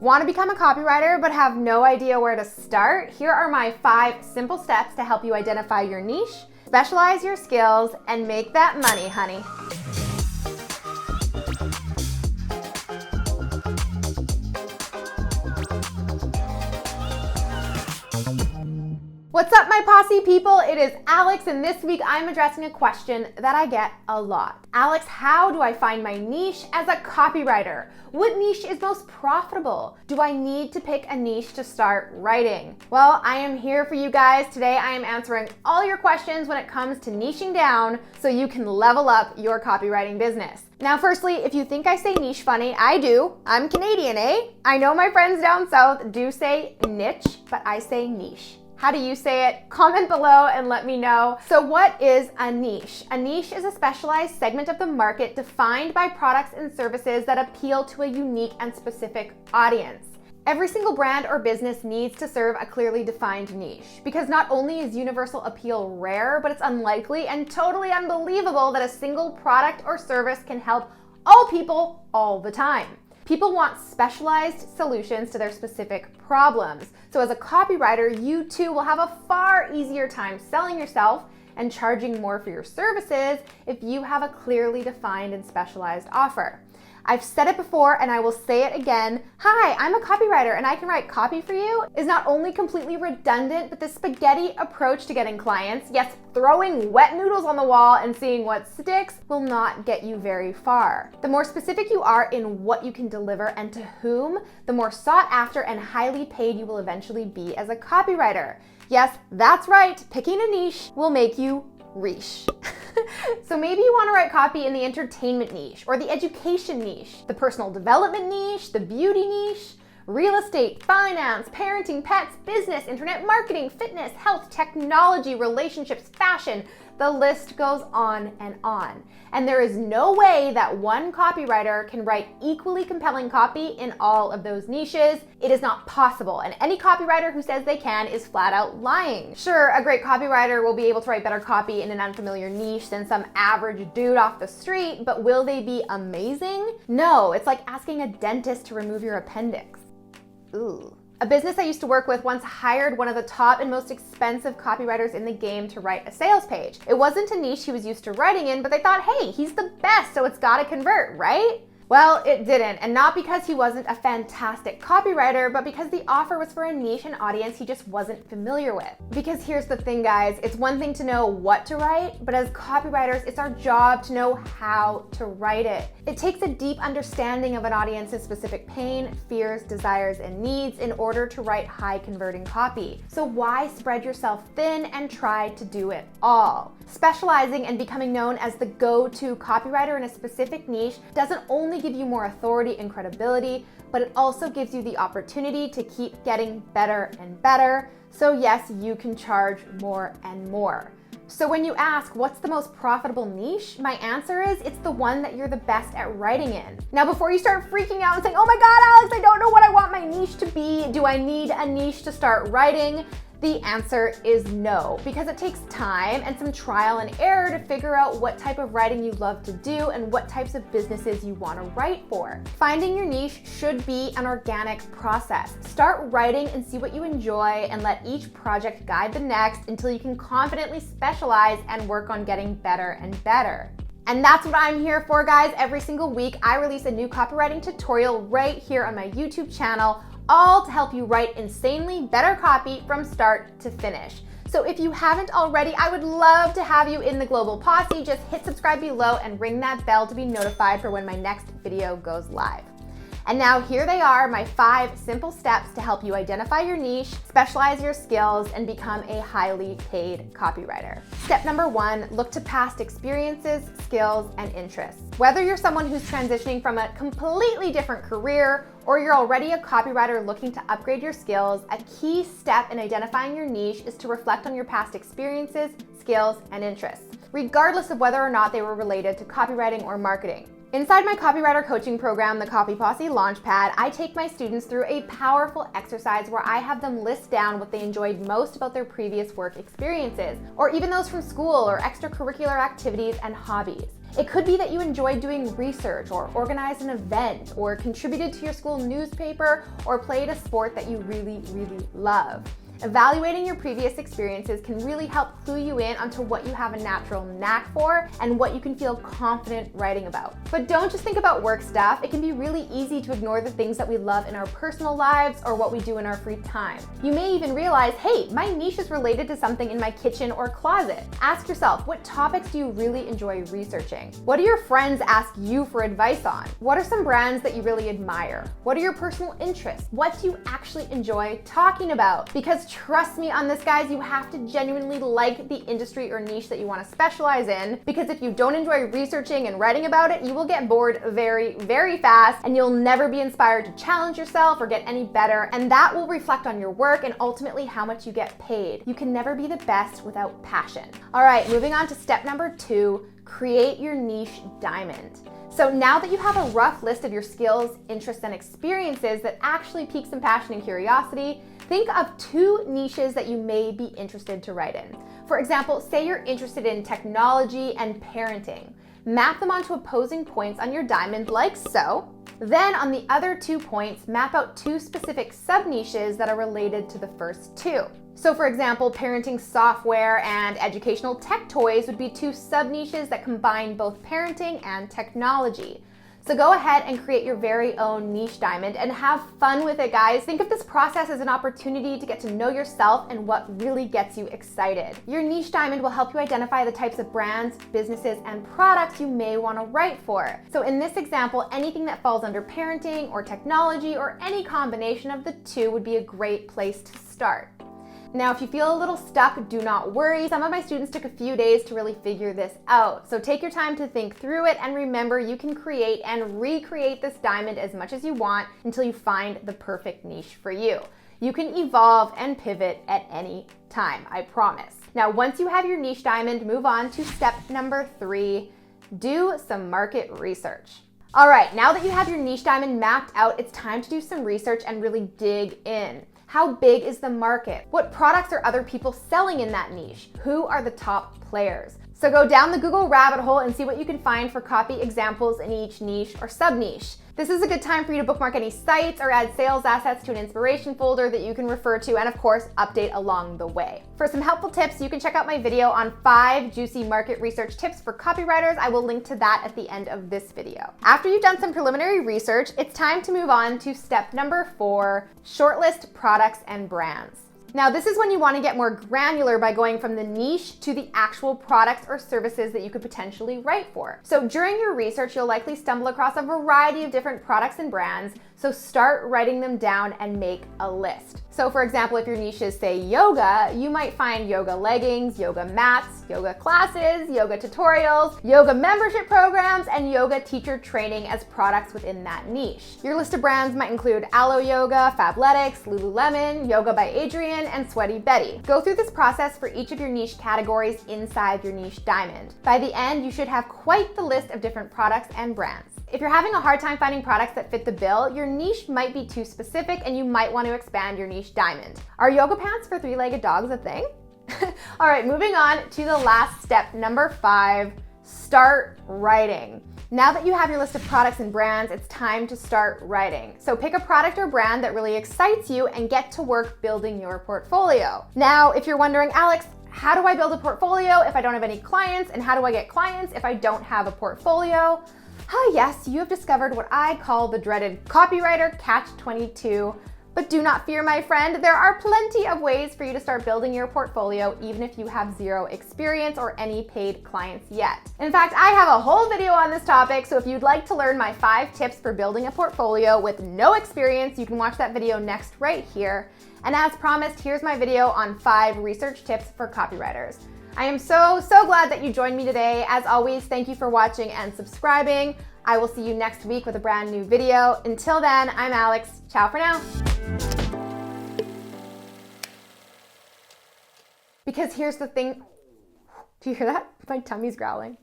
Want to become a copywriter but have no idea where to start? Here are my 5 simple steps to help you identify your niche, specialize your skills, and make that money, honey. What's up, my posse people? It is Alex, and this week I'm addressing a question that I get a lot. Alex, how do I find my niche as a copywriter? What niche is most profitable? Do I need to pick a niche to start writing? Well, I am here for you guys. Today I am answering all your questions when it comes to niching down so you can level up your copywriting business. Now, firstly, if you think I say niche funny, I do. I'm Canadian, eh? I know my friends down south do say niche, but I say niche. How do you say it? Comment below and let me know. So what is a niche? A niche is a specialized segment of the market defined by products and services that appeal to a unique and specific audience. Every single brand or business needs to serve a clearly defined niche because not only is universal appeal rare, but it's unlikely and totally unbelievable that a single product or service can help all people all the time. People want specialized solutions to their specific problems. So as a copywriter, you too will have a far easier time selling yourself and charging more for your services if you have a clearly defined and specialized offer. I've said it before and I will say it again. Hi, I'm a copywriter and I can write copy for you is not only completely redundant, but the spaghetti approach to getting clients, yes, throwing wet noodles on the wall and seeing what sticks will not get you very far. The more specific you are in what you can deliver and to whom, the more sought after and highly paid you will eventually be as a copywriter. Yes, that's right, picking a niche will make you riche. So maybe you want to write copy in the entertainment niche or the education niche, the personal development niche, the beauty niche, real estate, finance, parenting, pets, business, internet marketing, fitness, health, technology, relationships, fashion. The list goes on and on. And there is no way that one copywriter can write equally compelling copy in all of those niches. It is not possible. And any copywriter who says they can is flat out lying. Sure, a great copywriter will be able to write better copy in an unfamiliar niche than some average dude off the street, but will they be amazing? No, it's like asking a dentist to remove your appendix. Ooh. A business I used to work with once hired one of the top and most expensive copywriters in the game to write a sales page. It wasn't a niche he was used to writing in, but they thought, hey, he's the best, so it's gotta convert, right? Well, it didn't, and not because he wasn't a fantastic copywriter, but because the offer was for a niche and audience he just wasn't familiar with. Because here's the thing, guys, it's one thing to know what to write, but as copywriters, it's our job to know how to write it. It takes a deep understanding of an audience's specific pain, fears, desires, and needs in order to write high-converting copy. So why spread yourself thin and try to do it all? Specializing and becoming known as the go-to copywriter in a specific niche doesn't only give you more authority and credibility, but it also gives you the opportunity to keep getting better and better. So yes, you can charge more and more. So when you ask, what's the most profitable niche? My answer is, it's the one that you're the best at writing in. Now, before you start freaking out and saying, oh my God, Alex, I don't know what I want my niche to be. Do I need a niche to start writing? The answer is no, because it takes time and some trial and error to figure out what type of writing you love to do and what types of businesses you want to write for. Finding your niche should be an organic process. Start writing and see what you enjoy and let each project guide the next until you can confidently specialize and work on getting better and better. And that's what I'm here for, guys. Every single week, I release a new copywriting tutorial right here on my YouTube channel, all to help you write insanely better copy from start to finish. So if you haven't already, I would love to have you in the global posse. Just hit subscribe below and ring that bell to be notified for when my next video goes live. And now here they are, my 5 simple steps to help you identify your niche, specialize your skills, and become a highly paid copywriter. Step number 1, look to past experiences, skills, and interests. Whether you're someone who's transitioning from a completely different career or you're already a copywriter looking to upgrade your skills, a key step in identifying your niche is to reflect on your past experiences, skills, and interests, regardless of whether or not they were related to copywriting or marketing. Inside my copywriter coaching program, the Copy Posse Launchpad, I take my students through a powerful exercise where I have them list down what they enjoyed most about their previous work experiences, or even those from school or extracurricular activities and hobbies. It could be that you enjoy doing research or organized an event or contributed to your school newspaper or played a sport that you really, really love. Evaluating your previous experiences can really help clue you in onto what you have a natural knack for and what you can feel confident writing about. But don't just think about work stuff. It can be really easy to ignore the things that we love in our personal lives or what we do in our free time. You may even realize, hey, my niche is related to something in my kitchen or closet. Ask yourself, what topics do you really enjoy researching? What do your friends ask you for advice on? What are some brands that you really admire? What are your personal interests? What do you actually enjoy talking about? Because trust me on this, guys, you have to genuinely like the industry or niche that you want to specialize in, because if you don't enjoy researching and writing about it, you will get bored very, very fast and you'll never be inspired to challenge yourself or get any better, and that will reflect on your work and ultimately how much you get paid. You can never be the best without passion. All right, moving on to step number 2, create your niche diamond. So now that you have a rough list of your skills, interests, and experiences that actually pique some passion and curiosity, think of 2 niches that you may be interested to write in. For example, say you're interested in technology and parenting. Map them onto opposing points on your diamond like so. Then on the other 2 points, map out 2 specific sub-niches that are related to the first 2. So for example, parenting software and educational tech toys would be 2 sub-niches that combine both parenting and technology. So go ahead and create your very own niche diamond and have fun with it, guys. Think of this process as an opportunity to get to know yourself and what really gets you excited. Your niche diamond will help you identify the types of brands, businesses, and products you may want to write for. So in this example, anything that falls under parenting or technology or any combination of the 2 would be a great place to start. Now, if you feel a little stuck, do not worry. Some of my students took a few days to really figure this out. So take your time to think through it, and remember, you can create and recreate this diamond as much as you want until you find the perfect niche for you. You can evolve and pivot at any time, I promise. Now, once you have your niche diamond, move on to step number 3, do some market research. All right, now that you have your niche diamond mapped out, it's time to do some research and really dig in. How big is the market? What products are other people selling in that niche? Who are the top players? So go down the Google rabbit hole and see what you can find for copy examples in each niche or sub-niche. This is a good time for you to bookmark any sites or add sales assets to an inspiration folder that you can refer to and, of course, update along the way. For some helpful tips, you can check out my video on 5 juicy market research tips for copywriters. I will link to that at the end of this video. After you've done some preliminary research, it's time to move on to step number 4, shortlist products and brands. Now, this is when you want to get more granular by going from the niche to the actual products or services that you could potentially write for. So during your research, you'll likely stumble across a variety of different products and brands, so start writing them down and make a list. So for example, if your niche is, say, yoga, you might find yoga leggings, yoga mats, yoga classes, yoga tutorials, yoga membership programs, and yoga teacher training as products within that niche. Your list of brands might include Alo Yoga, Fabletics, Lululemon, Yoga by Adrian, and Sweaty Betty. Go through this process for each of your niche categories inside your niche diamond. By the end, you should have quite the list of different products and brands. If you're having a hard time finding products that fit the bill, your niche might be too specific and you might want to expand your niche diamond. Are yoga pants for 3-legged dogs a thing? All right, moving on to the last step, number 5, start writing. Now that you have your list of products and brands, it's time to start writing. So pick a product or brand that really excites you and get to work building your portfolio. Now, if you're wondering, Alex, how do I build a portfolio if I don't have any clients? And how do I get clients if I don't have a portfolio? Ah, yes, you have discovered what I call the dreaded copywriter catch-22. But do not fear, my friend. There are plenty of ways for you to start building your portfolio even if you have 0 experience or any paid clients yet. In fact, I have a whole video on this topic, so if you'd like to learn my 5 tips for building a portfolio with no experience, you can watch that video next right here. And as promised, here's my video on 5 research tips for copywriters. I am so glad that you joined me today. As always, thank you for watching and subscribing. I will see you next week with a brand new video. Until then, I'm Alex. Ciao for now. Because here's the thing. Do you hear that? My tummy's growling.